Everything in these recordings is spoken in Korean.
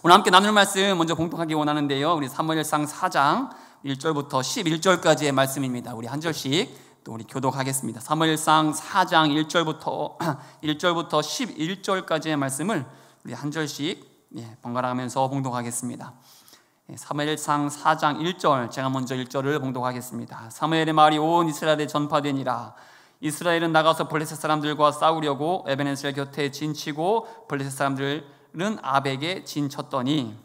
오늘 함께 나눌 말씀 먼저 공독하기 원하는데요, 우리 사무엘상 4장 1절부터 11절까지의 말씀입니다. 우리 한 절씩 또 우리 교독하겠습니다. 사무엘상 4장 1절부터 11절까지의 말씀을 우리 한 절씩 번갈아 가면서 봉독하겠습니다. 사무엘상 4장 1절, 제가 먼저 1절을 봉독하겠습니다. 사무엘의 말이 온 이스라엘에 전파되니라. 이스라엘은 나가서 블레셋 사람들과 싸우려고 에베네셀 곁에 진치고 블레셋 사람들은 아벡에 진쳤더니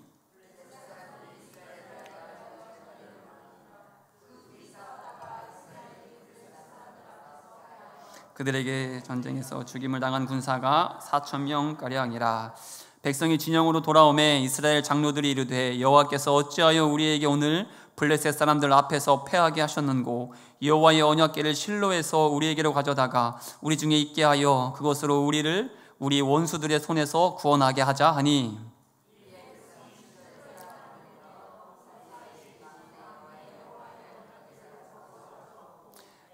그들에게 전쟁에서 죽임을 당한 군사가 4,000명가량이라. 백성이 진영으로 돌아오매 이스라엘 장로들이 이르되 여호와께서 어찌하여 우리에게 오늘 블레셋 사람들 앞에서 패하게 하셨는고 여호와의 언약궤를 실로에서 우리에게로 가져다가 우리 중에 있게 하여 그것으로 우리를 우리 원수들의 손에서 구원하게 하자 하니,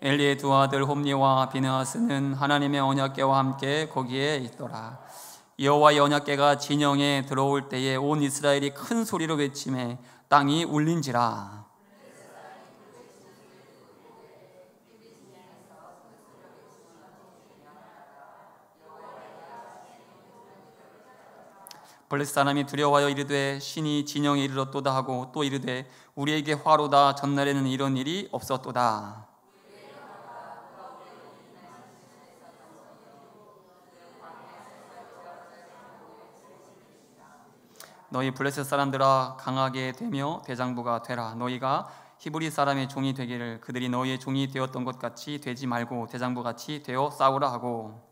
엘리의 두 아들 홈니와 비느하스는 하나님의 언약궤와 함께 거기에 있더라. 여호와의 언약궤가 진영에 들어올 때에 온 이스라엘이 큰 소리로 외치매 땅이 울린지라. 블레셋 사람이 두려워하여 이르되 신이 진영에 이르렀도다 하고 또 이르되 우리에게 화로다. 전날에는 이런 일이 없었도다. 너희 블레셋 사람들아 강하게 되며 대장부가 되라. 너희가 히브리 사람의 종이 되기를 그들이 너희의 종이 되었던 것 같이 되지 말고 대장부 같이 되어 싸우라 하고.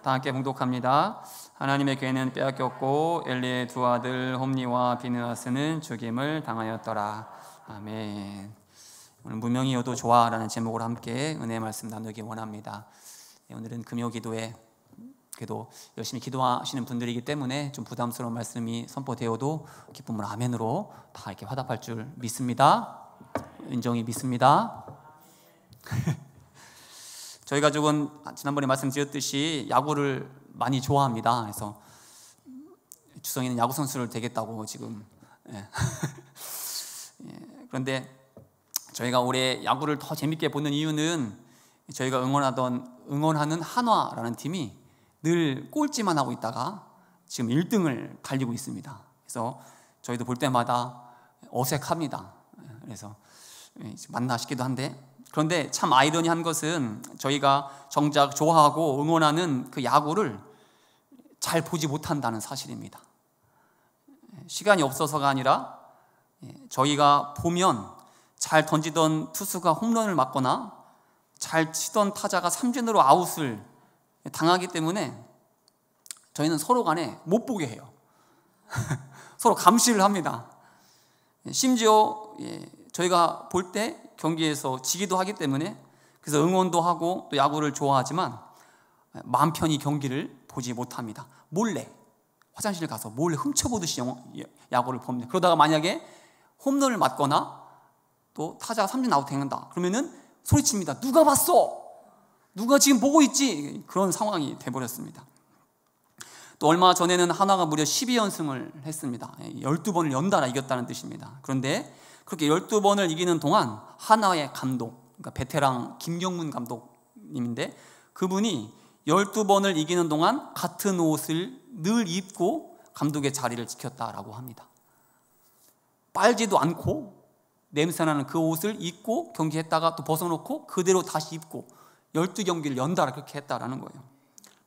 다 함께 봉독합니다. 하나님의 궤는 빼앗겼고 엘리의 두 아들 홈니와 비느하스는 죽임을 당하였더라. 아멘. 오늘 무명이어도 좋아라는 제목으로 함께 은혜의 말씀 나누기 원합니다. 오늘은 금요 기도에 그래도 열심히 기도하시는 분들이기 때문에 좀 부담스러운 말씀이 선포되어도 기쁨을 아멘으로 다 이렇게 화답할 줄 믿습니다. 은정이 믿습니다. 저희 가족은 지난번에 말씀드렸듯이 야구를 많이 좋아합니다. 그래서 주성이는 야구 선수를 되겠다고 지금 그런데 저희가 올해 야구를 더 재밌게 보는 이유는 저희가 응원하는 한화라는 팀이 늘 꼴찌만 하고 있다가 지금 1등을 달리고 있습니다. 그래서 저희도 볼 때마다 어색합니다. 그래서 맞나 싶기도 한데, 그런데 참 아이러니한 것은 저희가 정작 좋아하고 응원하는 그 야구를 잘 보지 못한다는 사실입니다. 시간이 없어서가 아니라 저희가 보면 잘 던지던 투수가 홈런을 맞거나 잘 치던 타자가 삼진으로 아웃을 당하기 때문에 저희는 서로 간에 못 보게 해요. 서로 감시를 합니다. 심지어 저희가 볼 때 경기에서 지기도 하기 때문에 그래서 응원도 하고 또 야구를 좋아하지만 마음 편히 경기를 보지 못합니다. 몰래 화장실 가서 몰래 훔쳐보듯이 야구를 봅니다. 그러다가 만약에 홈런을 맞거나 또 타자가 삼진 아웃 당한다 그러면은 소리칩니다. 누가 봤어? 누가 지금 보고 있지? 그런 상황이 돼버렸습니다. 또 얼마 전에는 한화가 무려 12연승을 했습니다. 12번을 연달아 이겼다는 뜻입니다. 그런데 그렇게 12번을 이기는 동안 한화의 감독, 그러니까 베테랑 김경문 감독님인데 그분이 12번을 이기는 동안 같은 옷을 늘 입고 감독의 자리를 지켰다라고 합니다. 빨지도 않고 냄새나는 그 옷을 입고 경기했다가 또 벗어놓고 그대로 다시 입고 12경기를 연달아 그렇게 했다라는 거예요.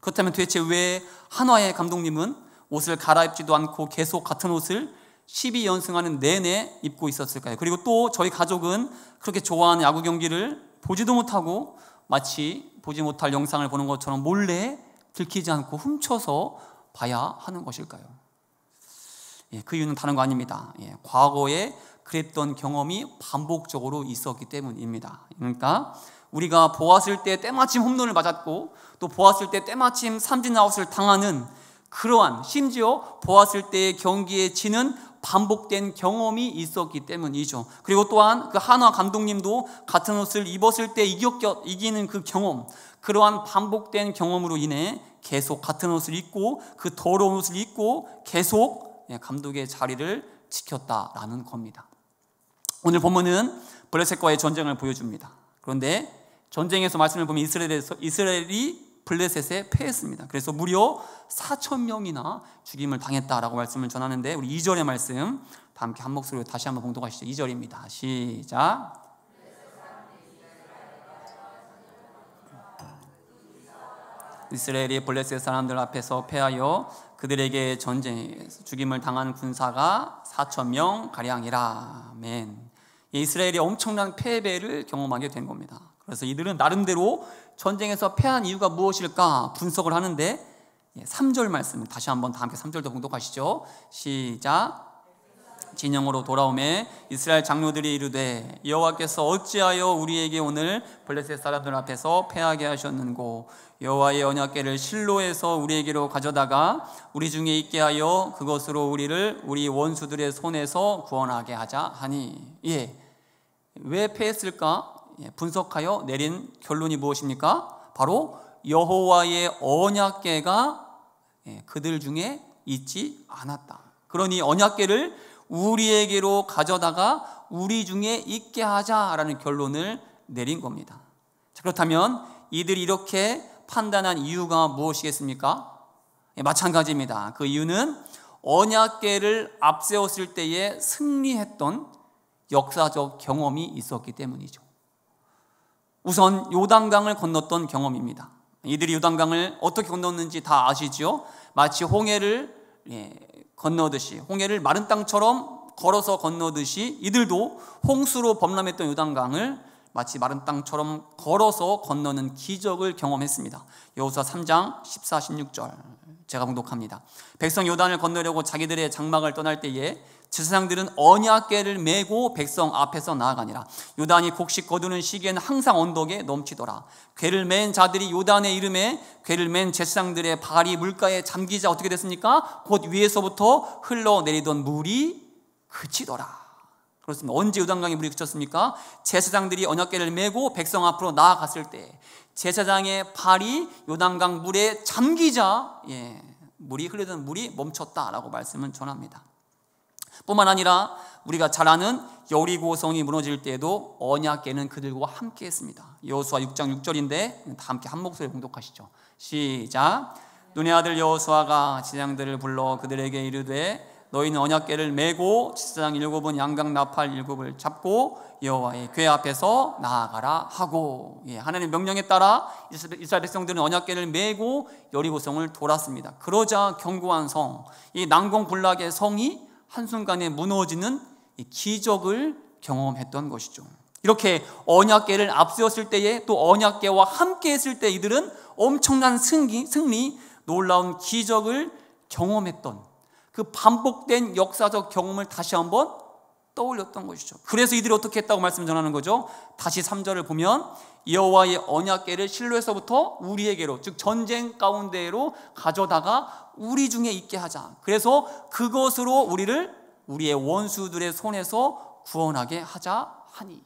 그렇다면 도대체 왜 한화의 감독님은 옷을 갈아입지도 않고 계속 같은 옷을 12연승하는 내내 입고 있었을까요? 그리고 또 저희 가족은 그렇게 좋아하는 야구 경기를 보지도 못하고 마치 보지 못할 영상을 보는 것처럼 몰래 들키지 않고 훔쳐서 봐야 하는 것일까요? 그 이유는 다른 거 아닙니다. 과거에 그랬던 경험이 반복적으로 있었기 때문입니다. 그러니까 우리가 보았을 때 때마침 홈런을 맞았고 또 보았을 때 때마침 삼진 아웃을 당하는 그러한, 심지어 보았을 때의 경기에 지는 반복된 경험이 있었기 때문이죠. 그리고 또한 그 한화 감독님도 같은 옷을 입었을 때 이기는 그 경험, 그러한 반복된 경험으로 인해 계속 같은 옷을 입고 그 더러운 옷을 입고 계속 감독의 자리를 지켰다라는 겁니다. 오늘 본문은 블레셋과의 전쟁을 보여줍니다. 그런데 전쟁에서 말씀을 보면 이스라엘이 블레셋에 패했습니다. 그래서 무려 4,000명이나 죽임을 당했다라고 말씀을 전하는데, 우리 2절의 말씀 다 함께 한 목소리로 다시 한번 봉독하시죠. 2절입니다. 시작. 이스라엘이 블레셋 사람들 앞에서 패하여 그들에게 전쟁에서 죽임을 당한 군사가 4,000명 가량이라. 아멘. 이스라엘이 엄청난 패배를 경험하게 된 겁니다. 그래서 이들은 나름대로 전쟁에서 패한 이유가 무엇일까 분석을 하는데, 3절 말씀 다시 한번 다 함께 3절도 봉독하시죠. 시작. 진영으로 돌아오매 이스라엘 장로들이 이르되 여호와께서 어찌하여 우리에게 오늘 블레셋 사람들 앞에서 패하게 하셨는고, 여호와의 언약궤를 실로에서 우리에게로 가져다가 우리 중에 있게 하여 그것으로 우리를 우리 원수들의 손에서 구원하게 하자 하니. 왜 패했을까 분석하여 내린 결론이 무엇입니까? 바로 여호와의 언약궤가 그들 중에 있지 않았다. 그러니 언약궤를 우리에게로 가져다가 우리 중에 있게 하자라는 결론을 내린 겁니다. 자, 그렇다면 이들이 이렇게 판단한 이유가 무엇이겠습니까? 마찬가지입니다. 그 이유는 언약궤를 앞세웠을 때에 승리했던 역사적 경험이 있었기 때문이죠. 우선 요단강을 건넜던 경험입니다. 이들이 요단강을 어떻게 건넜는지 다 아시죠? 마치 홍해를 건너듯이, 홍해를 마른 땅처럼 걸어서 건너듯이 이들도 홍수로 범람했던 요단강을 마치 마른 땅처럼 걸어서 건너는 기적을 경험했습니다. 여호수아 3장 14, 16절 제가 봉독합니다. 백성 요단을 건너려고 자기들의 장막을 떠날 때에 제사장들은 언약궤를 메고 백성 앞에서 나아가니라. 요단이 곡식 거두는 시기에는 항상 언덕에 넘치더라. 궤를 맨 자들이 요단에 이르매 궤를 맨 제사장들의 발이 물가에 잠기자 어떻게 됐습니까? 곧 위에서부터 흘러내리던 물이 그치더라. 그렇습니다. 언제 요단강에 물이 그쳤습니까? 제사장들이 언약궤를 메고 백성 앞으로 나아갔을 때 제사장의 발이 요단강 물에 잠기자 물이 흘리던 물이 멈췄다라고 말씀은 전합니다. 뿐만 아니라 우리가 잘 아는 여리고성이 무너질 때에도 언약궤는 그들과 함께 했습니다. 여호수아 6장 6절인데 다 함께 한 목소리 봉독하시죠. 시작. 눈의 아들 여호수아가 제사장들을 불러 그들에게 이르되 너희는 언약궤를 메고 제사장 7은 양각 나팔 7을 잡고 여호와의 궤 앞에서 나아가라 하고, 하나님의 명령에 따라 이스라엘 백성들은 언약궤를 메고 여리고성을 돌았습니다. 그러자 견고한 성, 이 난공불락의 성이 한순간에 무너지는 기적을 경험했던 것이죠. 이렇게 언약궤를 앞세웠을 때에 또 언약궤와 함께 했을 때 이들은 엄청난 승리, 놀라운 기적을 경험했던 그 반복된 역사적 경험을 다시 한번 떠올렸던 것이죠. 그래서 이들이 어떻게 했다고 말씀 전하는 거죠? 다시 3절을 보면 여호와의 언약궤를 실로에서부터 우리에게로, 즉 전쟁 가운데로 가져다가 우리 중에 있게 하자. 그래서 그것으로 우리를 우리의 원수들의 손에서 구원하게 하자 하니.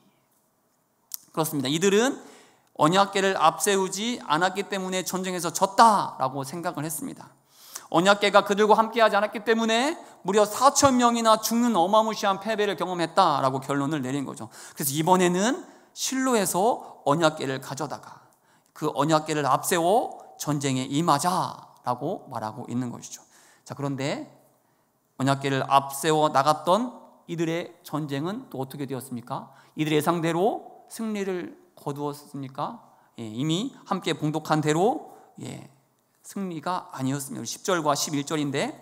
그렇습니다. 이들은 언약궤를 앞세우지 않았기 때문에 전쟁에서 졌다라고 생각을 했습니다. 언약궤가 그들과 함께하지 않았기 때문에 무려 4,000명이나 죽는 어마무시한 패배를 경험했다라고 결론을 내린 거죠. 그래서 이번에는 실로에서 언약궤를 가져다가 그 언약궤를 앞세워 전쟁에 임하자라고 말하고 있는 것이죠. 자, 그런데 언약궤를 앞세워 나갔던 이들의 전쟁은 또 어떻게 되었습니까? 이들의 예상대로 승리를 거두었습니까? 이미 함께 봉독한 대로 승리가 아니었습니다. 10절과 11절인데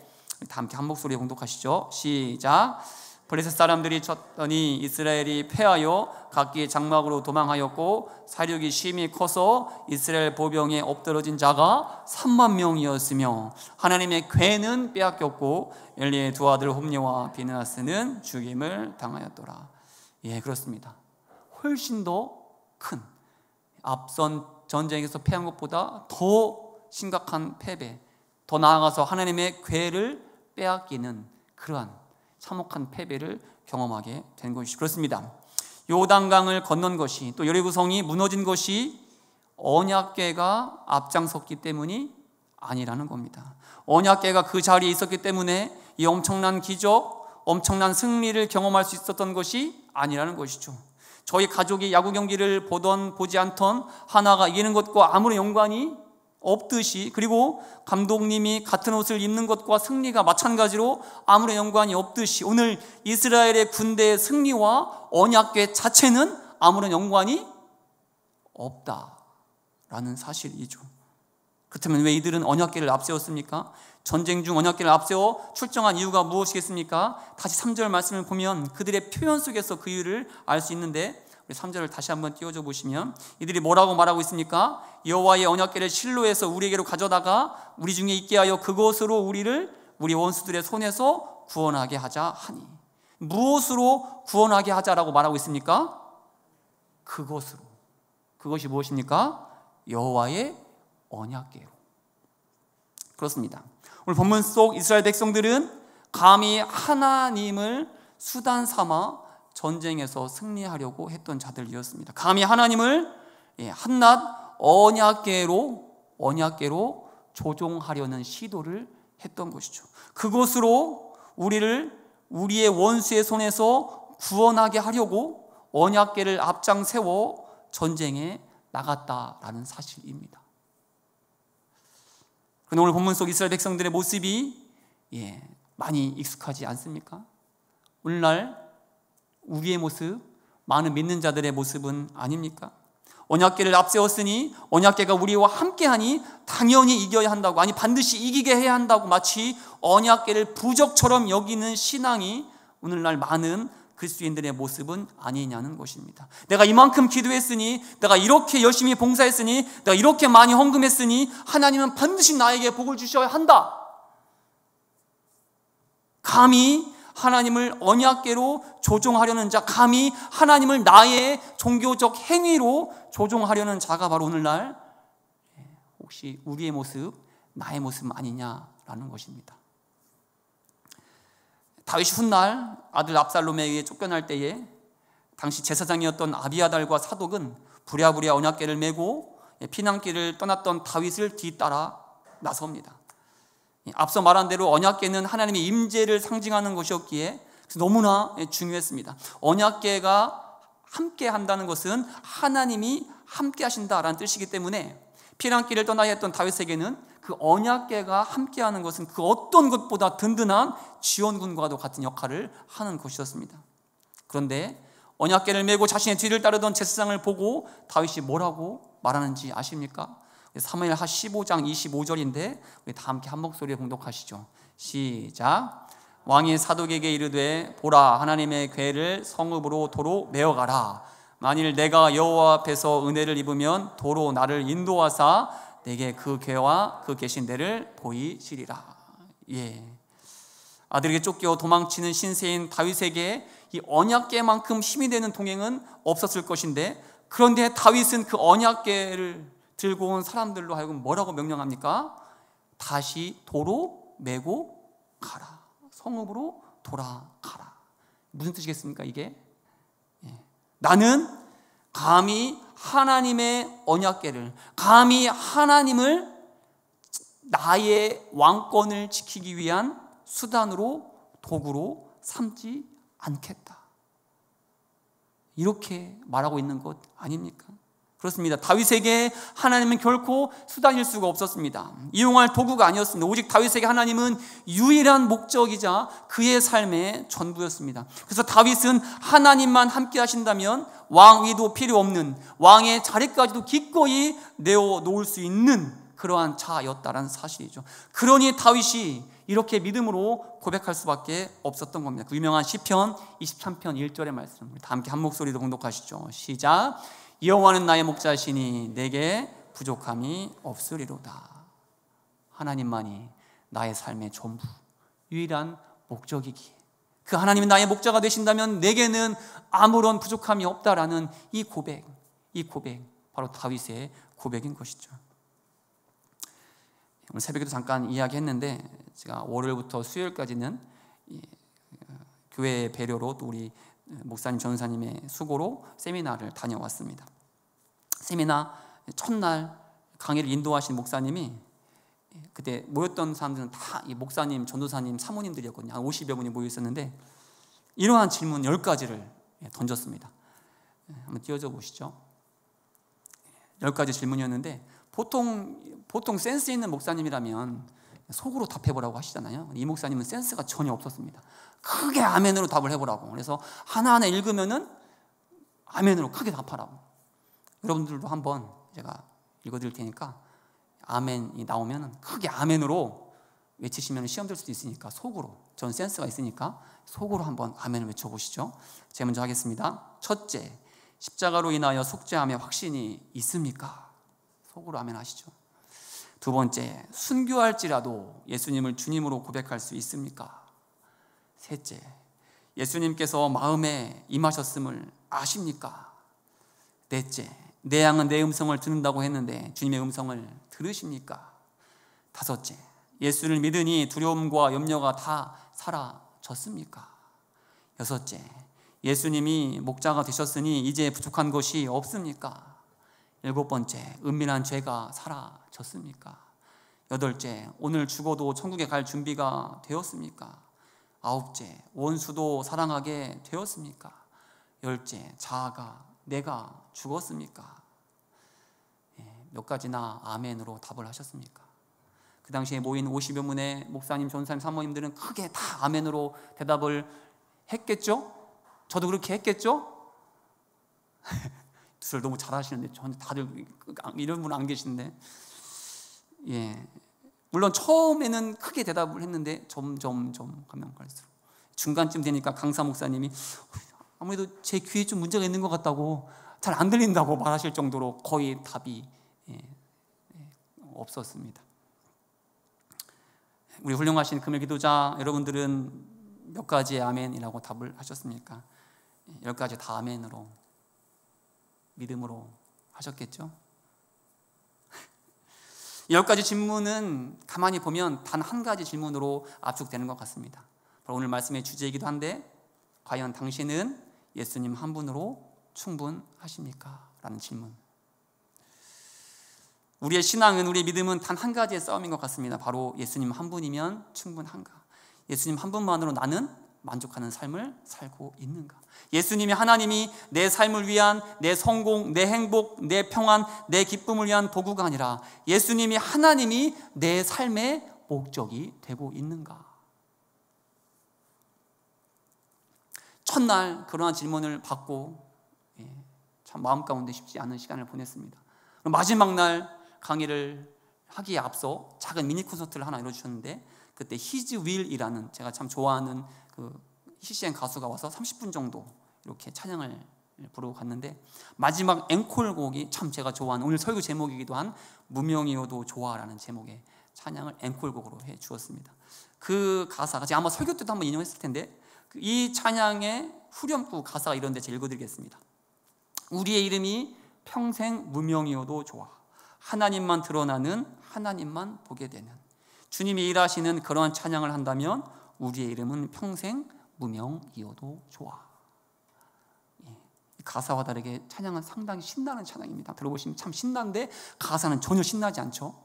다 함께 한 목소리에 봉독하시죠. 시작. 블레셋 사람들이 쳤더니 이스라엘이 패하여 각기 장막으로 도망하였고 사륙이 심히 커서 이스라엘 보병에 엎드러진 자가 3만 명이었으며 하나님의 궤는 빼앗겼고 엘리의 두 아들 홈리와 비느하스는 죽임을 당하였더라. 그렇습니다. 훨씬 더 큰, 앞선 전쟁에서 패한 것보다 더 심각한 패배, 더 나아가서 하나님의 궤를 빼앗기는 그러한 참혹한 패배를 경험하게 된 것이죠. 그렇습니다. 요단강을 건넌 것이, 또 여리고성이 무너진 것이 언약궤가 앞장섰기 때문이 아니라는 겁니다. 언약궤가 그 자리에 있었기 때문에 이 엄청난 기적, 엄청난 승리를 경험할 수 있었던 것이 아니라는 것이죠. 저희 가족이 야구 경기를 보던 보지 않던 하나가 이기는 것과 아무런 연관이 없듯이, 그리고 감독님이 같은 옷을 입는 것과 승리가 마찬가지로 아무런 연관이 없듯이, 오늘 이스라엘의 군대의 승리와 언약궤 자체는 아무런 연관이 없다라는 사실이죠. 그렇다면 왜 이들은 언약궤를 앞세웠습니까? 전쟁 중 언약궤를 앞세워 출정한 이유가 무엇이겠습니까? 다시 3절 말씀을 보면 그들의 표현 속에서 그 이유를 알 수 있는데, 우리 3절을 다시 한번 띄워줘 보시면 이들이 뭐라고 말하고 있습니까? 여호와의 언약궤를 실로에서 우리에게로 가져다가 우리 중에 있게 하여 그것으로 우리를 우리 원수들의 손에서 구원하게 하자 하니. 무엇으로 구원하게 하자라고 말하고 있습니까? 그것으로. 그것이 무엇입니까? 여호와의 언약궤로. 그렇습니다. 오늘 본문 속 이스라엘 백성들은 감히 하나님을 수단 삼아 전쟁에서 승리하려고 했던 자들이었습니다. 감히 하나님을 한낱 언약궤로 조종하려는 시도를 했던 것이죠. 그것으로 우리를 우리의 원수의 손에서 구원하게 하려고 언약궤를 앞장 세워 전쟁에 나갔다라는 사실입니다. 그런데 오늘 본문 속 이스라엘 백성들의 모습이 많이 익숙하지 않습니까? 오늘날 우리의 모습, 많은 믿는 자들의 모습은 아닙니까? 언약궤를 앞세웠으니 언약궤가 우리와 함께하니 당연히 이겨야 한다고, 아니 반드시 이기게 해야 한다고 마치 언약궤를 부적처럼 여기는 신앙이 오늘날 많은 그리스도인들의 모습은 아니냐는 것입니다. 내가 이만큼 기도했으니, 내가 이렇게 열심히 봉사했으니, 내가 이렇게 많이 헌금했으니 하나님은 반드시 나에게 복을 주셔야 한다. 감히 하나님을 언약궤로 조종하려는 자, 감히 하나님을 나의 종교적 행위로 조종하려는 자가 바로 오늘날 혹시 우리의 모습, 나의 모습 아니냐라는 것입니다. 다윗이 훗날 아들 압살롬에 의해 쫓겨날 때에 당시 제사장이었던 아비아달과 사독은 부랴부랴 언약궤를 메고 피난길을 떠났던 다윗을 뒤따라 나섭니다. 앞서 말한 대로 언약궤는 하나님의 임재를 상징하는 것이었기에 너무나 중요했습니다. 언약궤가 함께 한다는 것은 하나님이 함께 하신다라는 뜻이기 때문에 피난길을 떠나야 했던 다윗에게는 그 언약궤가 함께하는 것은 그 어떤 것보다 든든한 지원군과도 같은 역할을 하는 것이었습니다. 그런데 언약궤를 메고 자신의 뒤를 따르던 제사장을 보고 다윗이 뭐라고 말하는지 아십니까? 사무엘하 15장 25절인데 우리 다 함께 한 목소리에 봉독하시죠. 시작. 왕이 사독에게 이르되 보라, 하나님의 궤를 성읍으로 도로 메어가라. 만일 내가 여호와 앞에서 은혜를 입으면 도로 나를 인도하사 내게 그 궤와 그 계신 데를 보이시리라. 아들에게 쫓겨 도망치는 신세인 다윗에게 이 언약궤만큼 힘이 되는 동행은 없었을 것인데, 그런데 다윗은 그 언약궤를 들고 온 사람들로 하여금 뭐라고 명령합니까? 다시 도로 메고 가라. 성읍으로 돌아가라. 무슨 뜻이겠습니까 이게? 나는 감히 하나님의 언약궤를, 감히 하나님을 나의 왕권을 지키기 위한 수단으로, 도구로 삼지 않겠다. 이렇게 말하고 있는 것 아닙니까? 그렇습니다. 다윗에게 하나님은 결코 수단일 수가 없었습니다. 이용할 도구가 아니었습니다. 오직 다윗에게 하나님은 유일한 목적이자 그의 삶의 전부였습니다. 그래서 다윗은 하나님만 함께 하신다면 왕위도 필요 없는, 왕의 자리까지도 기꺼이 내어놓을 수 있는 그러한 자였다라는 사실이죠. 그러니 다윗이 이렇게 믿음으로 고백할 수밖에 없었던 겁니다. 그 유명한 시편 23편 1절의 말씀, 다 함께 한 목소리로 봉독하시죠. 시작. 여호와는 나의 목자시니 내게 부족함이 없으리로다. 하나님만이 나의 삶의 전부, 유일한 목적이기에 그 하나님이 나의 목자가 되신다면 내게는 아무런 부족함이 없다라는 이 고백 바로 다윗의 고백인 것이죠. 오늘 새벽에도 잠깐 이야기했는데 제가 월요일부터 수요일까지는 교회의 배려로 또 우리 목사님, 전사님의 수고로 세미나를 다녀왔습니다. 세미나 첫날 강의를 인도하신 목사님이, 그때 모였던 사람들은 다 이 목사님, 전도사님, 사모님들이었거든요. 한 50여 분이 모여 있었는데 이러한 질문 10가지를 던졌습니다. 한번 띄워줘 보시죠. 10가지 질문이었는데 보통 센스 있는 목사님이라면 속으로 답해보라고 하시잖아요. 이 목사님은 센스가 전혀 없었습니다. 크게 아멘으로 답을 해보라고. 그래서 하나하나 읽으면은 아멘으로 크게 답하라고. 여러분들도 한번 제가 읽어드릴 테니까 아멘이 나오면 크게 아멘으로 외치시면 시험 될 수도 있으니까 속으로, 전 센스가 있으니까 속으로 한번 아멘을 외쳐보시죠. 제가 먼저 하겠습니다. 첫째, 십자가로 인하여 속죄함의 확신이 있습니까? 속으로 아멘 하시죠. 두 번째, 순교할지라도 예수님을 주님으로 고백할 수 있습니까? 셋째, 예수님께서 마음에 임하셨음을 아십니까? 넷째, 내 양은 내 음성을 듣는다고 했는데 주님의 음성을 들으십니까? 다섯째, 예수를 믿으니 두려움과 염려가 다 사라졌습니까? 여섯째, 예수님이 목자가 되셨으니 이제 부족한 것이 없습니까? 일곱 번째, 은밀한 죄가 사라졌습니까? 여덟째, 오늘 죽어도 천국에 갈 준비가 되었습니까? 아홉째, 원수도 사랑하게 되었습니까? 열째, 자아가 내가 죽었습니까? 몇 가지나 아멘으로 답을 하셨습니까? 그 당시에 모인 50여 분의 목사님, 전사님, 사모님들은 크게 다 아멘으로 대답을 했겠죠? 저도 그렇게 했겠죠? 두들 너무 잘하시는데 다들 이런 분 안 계신데, 물론 처음에는 크게 대답을 했는데 점점 가면 갈수록 중간쯤 되니까 강사 목사님이 아무래도 제 귀에 좀 문제가 있는 것 같다고, 잘 안 들린다고 말하실 정도로 거의 답이 없었습니다. 우리 훌륭하신 금요 기도자 여러분들은 몇 가지의 아멘이라고 답을 하셨습니까? 10가지 다 아멘으로, 믿음으로 하셨겠죠? 10가지 질문은 가만히 보면 단 한 가지 질문으로 압축되는 것 같습니다. 오늘 말씀의 주제이기도 한데, 과연 당신은 예수님 한 분으로 충분하십니까? 라는 질문. 우리의 신앙은, 우리의 믿음은 단 한 가지의 싸움인 것 같습니다. 바로 예수님 한 분이면 충분한가? 예수님 한 분만으로 나는 만족하는 삶을 살고 있는가? 예수님이, 하나님이 내 삶을 위한, 내 성공, 내 행복, 내 평안, 내 기쁨을 위한 도구가 아니라 예수님이, 하나님이 내 삶의 목적이 되고 있는가? 첫날 그러한 질문을 받고 참 마음 가운데 쉽지 않은 시간을 보냈습니다. 마지막 날 강의를 하기에 앞서 작은 미니 콘서트를 하나 이뤄주셨는데, 그때 His Will이라는 제가 참 좋아하는 그 CCN 가수가 와서 30분 정도 이렇게 찬양을 부르고 갔는데, 마지막 앵콜곡이 참 제가 좋아하는, 오늘 설교 제목이기도 한 무명이어도 좋아라는 제목의 찬양을 앵콜곡으로 해 주었습니다. 그 가사가 제가 아마 설교 때도 한번 인용했을 텐데, 이 찬양의 후렴구 가사가 이런데 제가 읽어드리겠습니다. 우리의 이름이 평생 무명이어도 좋아, 하나님만 드러나는, 하나님만 보게 되는, 주님이 일하시는 그러한 찬양을 한다면 우리의 이름은 평생 무명이어도 좋아. 가사와 다르게 찬양은 상당히 신나는 찬양입니다. 들어보시면 참 신난데 가사는 전혀 신나지 않죠.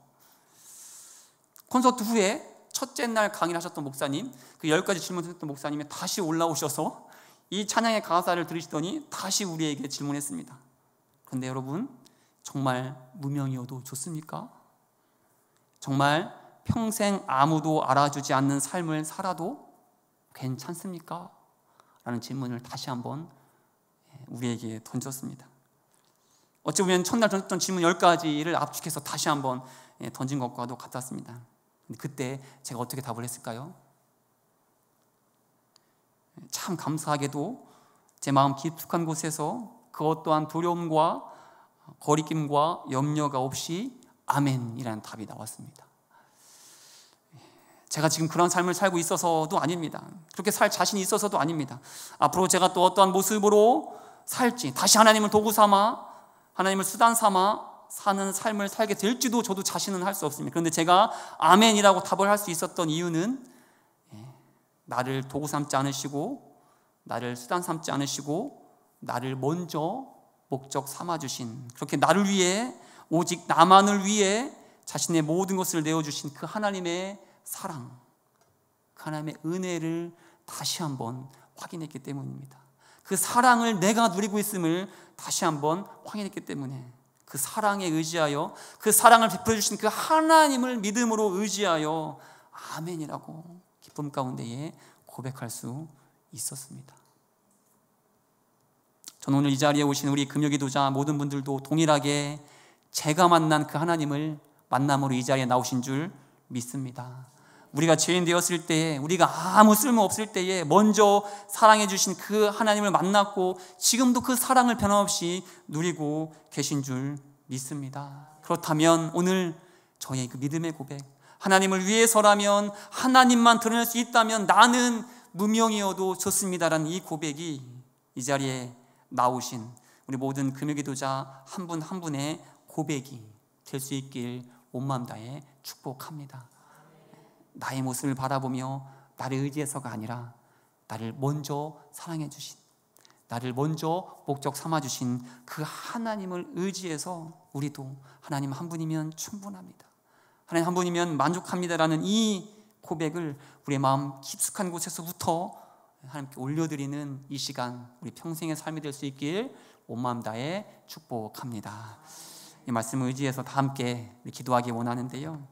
콘서트 후에 첫째 날 강의를 하셨던 목사님, 그 10가지 질문을 했던 목사님이 다시 올라오셔서 이 찬양의 가사를 들으시더니 다시 우리에게 질문했습니다. 그런데 여러분, 정말 무명이어도 좋습니까? 정말 평생 아무도 알아주지 않는 삶을 살아도 괜찮습니까? 라는 질문을 다시 한번 우리에게 던졌습니다. 어찌 보면 첫날 던졌던 질문 10가지를 압축해서 다시 한번 던진 것과도 같았습니다. 그때 제가 어떻게 답을 했을까요? 참 감사하게도 제 마음 깊숙한 곳에서 그 어떠한 두려움과 거리낌과 염려가 없이 아멘이라는 답이 나왔습니다. 제가 지금 그런 삶을 살고 있어서도 아닙니다. 그렇게 살 자신이 있어서도 아닙니다. 앞으로 제가 또 어떠한 모습으로 살지, 다시 하나님을 도구 삼아, 하나님을 수단 삼아 사는 삶을 살게 될지도 저도 자신은 할 수 없습니다. 그런데 제가 아멘이라고 답을 할 수 있었던 이유는 나를 도구 삼지 않으시고 나를 수단 삼지 않으시고 나를 먼저 목적 삼아주신, 그렇게 나를 위해, 오직 나만을 위해 자신의 모든 것을 내어주신 그 하나님의 사랑, 그 하나님의 은혜를 다시 한번 확인했기 때문입니다. 그 사랑을 내가 누리고 있음을 다시 한번 확인했기 때문에 그 사랑에 의지하여, 그 사랑을 베풀어 주신 그 하나님을 믿음으로 의지하여 아멘이라고 기쁨 가운데에 고백할 수 있었습니다. 저는 오늘 이 자리에 오신 우리 금요기도자 모든 분들도 동일하게 제가 만난 그 하나님을 만남으로 이 자리에 나오신 줄 믿습니다. 우리가 죄인 되었을 때에, 우리가 아무 쓸모 없을 때에 먼저 사랑해 주신 그 하나님을 만났고 지금도 그 사랑을 변함없이 누리고 계신 줄 믿습니다. 그렇다면 오늘 저의 그 믿음의 고백, 하나님을 위해서라면, 하나님만 드러낼 수 있다면 나는 무명이어도 좋습니다라는 이 고백이 이 자리에 나오신 우리 모든 금요기도자 한 분 한 분의 고백이 될 수 있길 온 마음 다해 축복합니다. 나의 모습을 바라보며 나를 의지해서가 아니라 나를 먼저 사랑해 주신, 나를 먼저 목적 삼아 주신 그 하나님을 의지해서 우리도 하나님 한 분이면 충분합니다, 하나님 한 분이면 만족합니다라는 이 고백을 우리의 마음 깊숙한 곳에서부터 하나님께 올려드리는 이 시간, 우리 평생의 삶이 될 수 있길 온 마음 다해 축복합니다. 이 말씀을 의지해서 다 함께 기도하기 원하는데요,